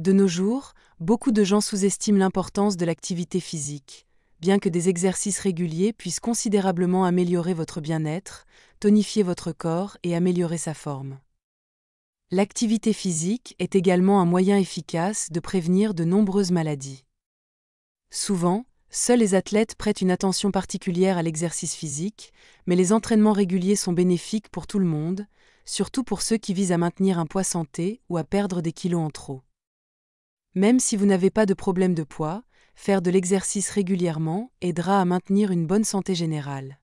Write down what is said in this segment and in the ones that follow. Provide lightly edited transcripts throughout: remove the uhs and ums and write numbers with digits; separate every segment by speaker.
Speaker 1: De nos jours, beaucoup de gens sous-estiment l'importance de l'activité physique, bien que des exercices réguliers puissent considérablement améliorer votre bien-être, tonifier votre corps et améliorer sa forme. L'activité physique est également un moyen efficace de prévenir de nombreuses maladies. Souvent, seuls les athlètes prêtent une attention particulière à l'exercice physique, mais les entraînements réguliers sont bénéfiques pour tout le monde, surtout pour ceux qui visent à maintenir un poids santé ou à perdre des kilos en trop. Même si vous n'avez pas de problème de poids, faire de l'exercice régulièrement aidera à maintenir une bonne santé générale.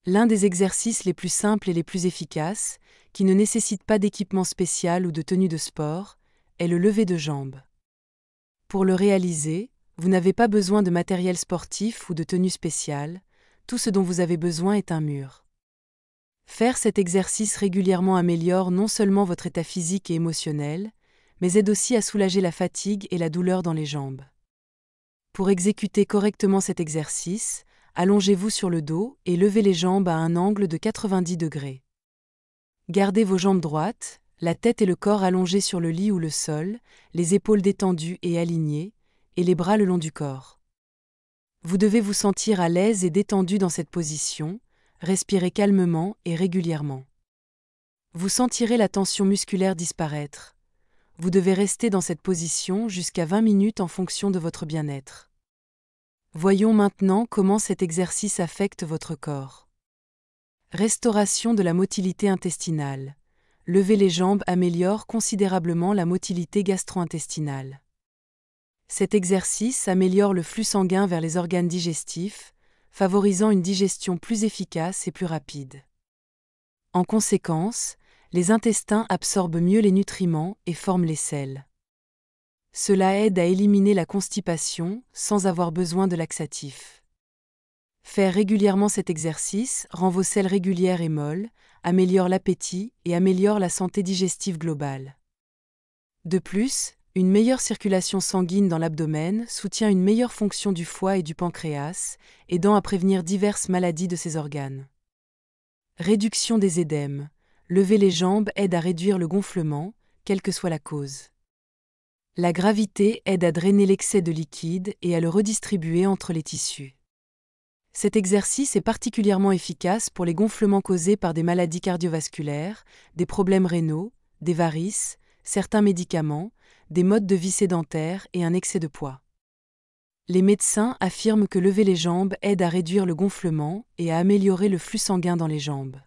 Speaker 1: L'un des exercices les plus simples et les plus efficaces, qui ne nécessite pas d'équipement spécial ou de tenue de sport, est le lever de jambes. Pour le réaliser, vous n'avez pas besoin de matériel sportif ou de tenue spéciale, tout ce dont vous avez besoin est un mur. Faire cet exercice régulièrement améliore non seulement votre état physique et émotionnel, mais aide aussi à soulager la fatigue et la douleur dans les jambes. Pour exécuter correctement cet exercice, allongez-vous sur le dos et levez les jambes à un angle de 90 degrés. Gardez vos jambes droites, la tête et le corps allongés sur le lit ou le sol, les épaules détendues et alignées, et les bras le long du corps. Vous devez vous sentir à l'aise et détendu dans cette position, respirez calmement et régulièrement. Vous sentirez la tension musculaire disparaître. Vous devez rester dans cette position jusqu'à 20 minutes en fonction de votre bien-être. Voyons maintenant comment cet exercice affecte votre corps. Restauration de la motilité intestinale. Lever les jambes améliore considérablement la motilité gastro-intestinale. Cet exercice améliore le flux sanguin vers les organes digestifs, favorisant une digestion plus efficace et plus rapide. En conséquence, les intestins absorbent mieux les nutriments et forment les selles. Cela aide à éliminer la constipation sans avoir besoin de laxatifs. Faire régulièrement cet exercice rend vos selles régulières et molles, améliore l'appétit et améliore la santé digestive globale. De plus, une meilleure circulation sanguine dans l'abdomen soutient une meilleure fonction du foie et du pancréas, aidant à prévenir diverses maladies de ces organes. Réduction des édèmes. Lever les jambes aide à réduire le gonflement, quelle que soit la cause. La gravité aide à drainer l'excès de liquide et à le redistribuer entre les tissus. Cet exercice est particulièrement efficace pour les gonflements causés par des maladies cardiovasculaires, des problèmes rénaux, des varices, certains médicaments, des modes de vie sédentaires et un excès de poids. Les médecins affirment que lever les jambes aide à réduire le gonflement et à améliorer le flux sanguin dans les jambes.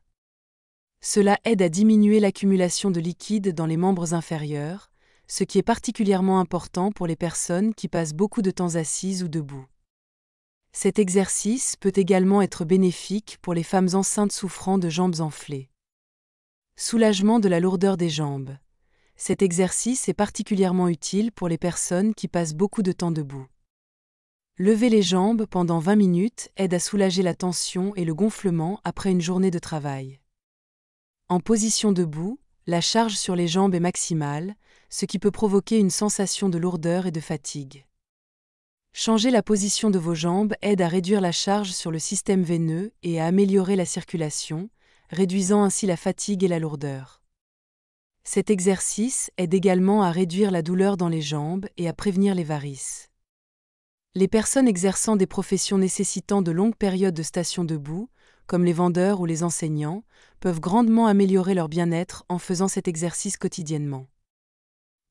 Speaker 1: Cela aide à diminuer l'accumulation de liquide dans les membres inférieurs, ce qui est particulièrement important pour les personnes qui passent beaucoup de temps assises ou debout. Cet exercice peut également être bénéfique pour les femmes enceintes souffrant de jambes enflées. Soulagement de la lourdeur des jambes. Cet exercice est particulièrement utile pour les personnes qui passent beaucoup de temps debout. Lever les jambes pendant 20 minutes aide à soulager la tension et le gonflement après une journée de travail. En position debout, la charge sur les jambes est maximale, ce qui peut provoquer une sensation de lourdeur et de fatigue. Changer la position de vos jambes aide à réduire la charge sur le système veineux et à améliorer la circulation, réduisant ainsi la fatigue et la lourdeur. Cet exercice aide également à réduire la douleur dans les jambes et à prévenir les varices. Les personnes exerçant des professions nécessitant de longues périodes de station debout, comme les vendeurs ou les enseignants, peuvent grandement améliorer leur bien-être en faisant cet exercice quotidiennement.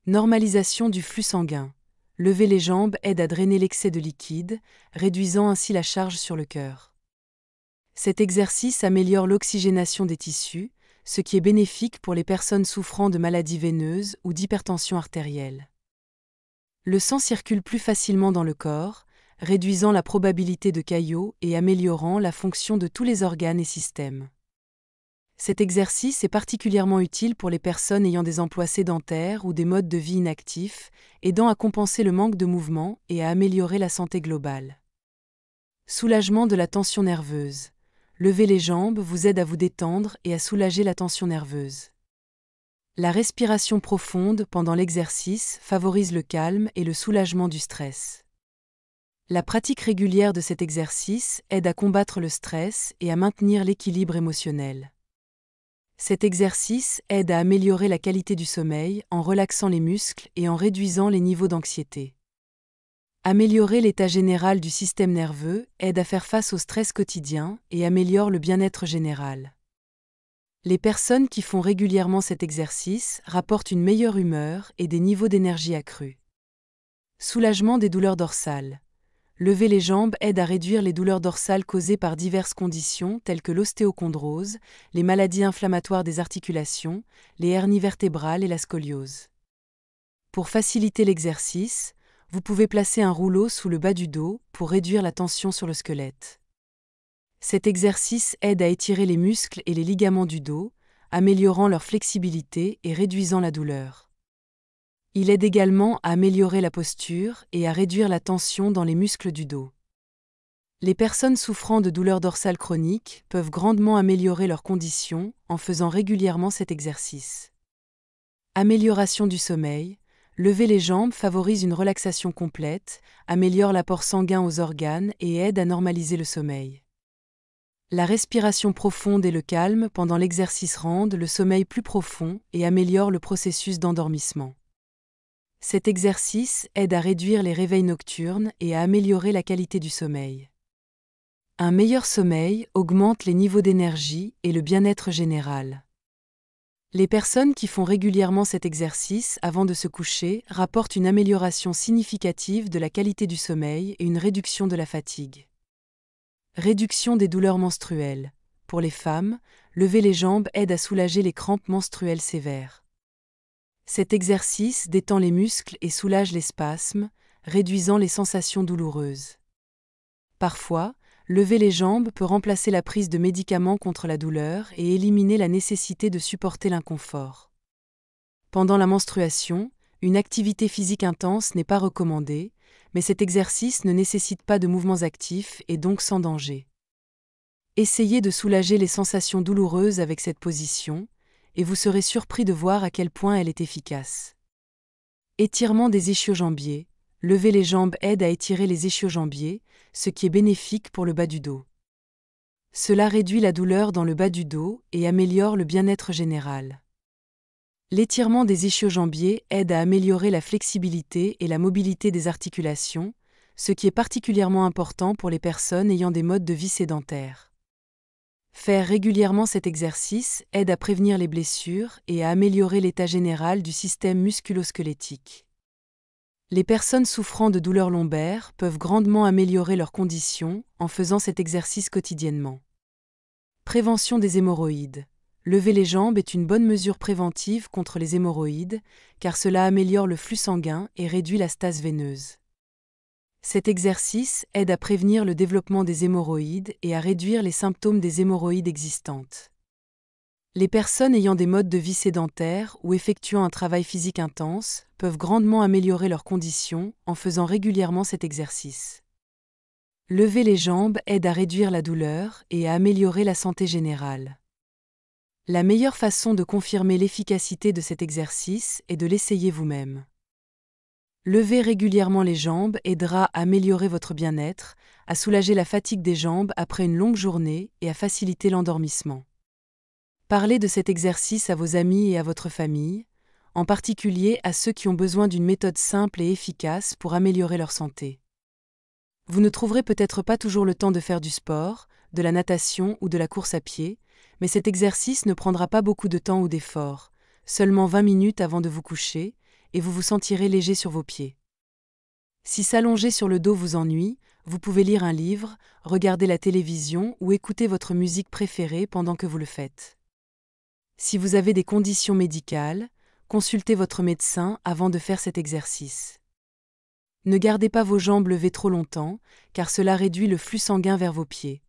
Speaker 1: Normalisation du flux sanguin. Lever les jambes aide à drainer l'excès de liquide, réduisant ainsi la charge sur le cœur. Cet exercice améliore l'oxygénation des tissus, ce qui est bénéfique pour les personnes souffrant de maladies veineuses ou d'hypertension artérielle. Le sang circule plus facilement dans le corps, réduisant la probabilité de caillots et améliorant la fonction de tous les organes et systèmes. Cet exercice est particulièrement utile pour les personnes ayant des emplois sédentaires ou des modes de vie inactifs, aidant à compenser le manque de mouvement et à améliorer la santé globale. Soulagement de la tension nerveuse. Lever les jambes vous aide à vous détendre et à soulager la tension nerveuse. La respiration profonde pendant l'exercice favorise le calme et le soulagement du stress. La pratique régulière de cet exercice aide à combattre le stress et à maintenir l'équilibre émotionnel. Cet exercice aide à améliorer la qualité du sommeil en relaxant les muscles et en réduisant les niveaux d'anxiété. Améliorer l'état général du système nerveux aide à faire face au stress quotidien et améliore le bien-être général. Les personnes qui font régulièrement cet exercice rapportent une meilleure humeur et des niveaux d'énergie accrus. Soulagement des douleurs dorsales. Lever les jambes aide à réduire les douleurs dorsales causées par diverses conditions telles que l'ostéochondrose, les maladies inflammatoires des articulations, les hernies vertébrales et la scoliose. Pour faciliter l'exercice, vous pouvez placer un rouleau sous le bas du dos pour réduire la tension sur le squelette. Cet exercice aide à étirer les muscles et les ligaments du dos, améliorant leur flexibilité et réduisant la douleur. Il aide également à améliorer la posture et à réduire la tension dans les muscles du dos. Les personnes souffrant de douleurs dorsales chroniques peuvent grandement améliorer leur condition en faisant régulièrement cet exercice. Amélioration du sommeil. Lever les jambes favorise une relaxation complète, améliore l'apport sanguin aux organes et aide à normaliser le sommeil. La respiration profonde et le calme pendant l'exercice rendent le sommeil plus profond et améliorent le processus d'endormissement. Cet exercice aide à réduire les réveils nocturnes et à améliorer la qualité du sommeil. Un meilleur sommeil augmente les niveaux d'énergie et le bien-être général. Les personnes qui font régulièrement cet exercice avant de se coucher rapportent une amélioration significative de la qualité du sommeil et une réduction de la fatigue. Réduction des douleurs menstruelles. Pour les femmes, lever les jambes aide à soulager les crampes menstruelles sévères. Cet exercice détend les muscles et soulage les spasmes, réduisant les sensations douloureuses. Parfois, lever les jambes peut remplacer la prise de médicaments contre la douleur et éliminer la nécessité de supporter l'inconfort. Pendant la menstruation, une activité physique intense n'est pas recommandée, mais cet exercice ne nécessite pas de mouvements actifs et donc sans danger. Essayez de soulager les sensations douloureuses avec cette position, et vous serez surpris de voir à quel point elle est efficace. Étirement des ischio-jambiers. Lever les jambes aide à étirer les ischio-jambiers, ce qui est bénéfique pour le bas du dos. Cela réduit la douleur dans le bas du dos et améliore le bien-être général. L'étirement des ischio-jambiers aide à améliorer la flexibilité et la mobilité des articulations, ce qui est particulièrement important pour les personnes ayant des modes de vie sédentaires. Faire régulièrement cet exercice aide à prévenir les blessures et à améliorer l'état général du système musculo-squelettique. Les personnes souffrant de douleurs lombaires peuvent grandement améliorer leur condition en faisant cet exercice quotidiennement. Prévention des hémorroïdes. Lever les jambes est une bonne mesure préventive contre les hémorroïdes, car cela améliore le flux sanguin et réduit la stase veineuse. Cet exercice aide à prévenir le développement des hémorroïdes et à réduire les symptômes des hémorroïdes existantes. Les personnes ayant des modes de vie sédentaires ou effectuant un travail physique intense peuvent grandement améliorer leurs conditions en faisant régulièrement cet exercice. Lever les jambes aide à réduire la douleur et à améliorer la santé générale. La meilleure façon de confirmer l'efficacité de cet exercice est de l'essayer vous-même. Lever régulièrement les jambes aidera à améliorer votre bien-être, à soulager la fatigue des jambes après une longue journée et à faciliter l'endormissement. Parlez de cet exercice à vos amis et à votre famille, en particulier à ceux qui ont besoin d'une méthode simple et efficace pour améliorer leur santé. Vous ne trouverez peut-être pas toujours le temps de faire du sport, de la natation ou de la course à pied, mais cet exercice ne prendra pas beaucoup de temps ou d'effort, seulement 20 minutes avant de vous coucher, et vous vous sentirez léger sur vos pieds. Si s'allonger sur le dos vous ennuie, vous pouvez lire un livre, regarder la télévision ou écouter votre musique préférée pendant que vous le faites. Si vous avez des conditions médicales, consultez votre médecin avant de faire cet exercice. Ne gardez pas vos jambes levées trop longtemps, car cela réduit le flux sanguin vers vos pieds.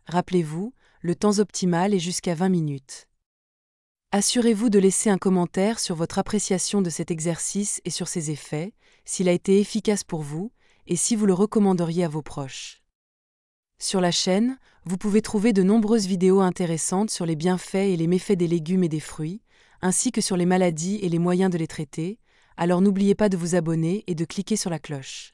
Speaker 1: Rappelez-vous, le temps optimal est jusqu'à 20 minutes. Assurez-vous de laisser un commentaire sur votre appréciation de cet exercice et sur ses effets, s'il a été efficace pour vous, et si vous le recommanderiez à vos proches. Sur la chaîne, vous pouvez trouver de nombreuses vidéos intéressantes sur les bienfaits et les méfaits des légumes et des fruits, ainsi que sur les maladies et les moyens de les traiter, alors n'oubliez pas de vous abonner et de cliquer sur la cloche.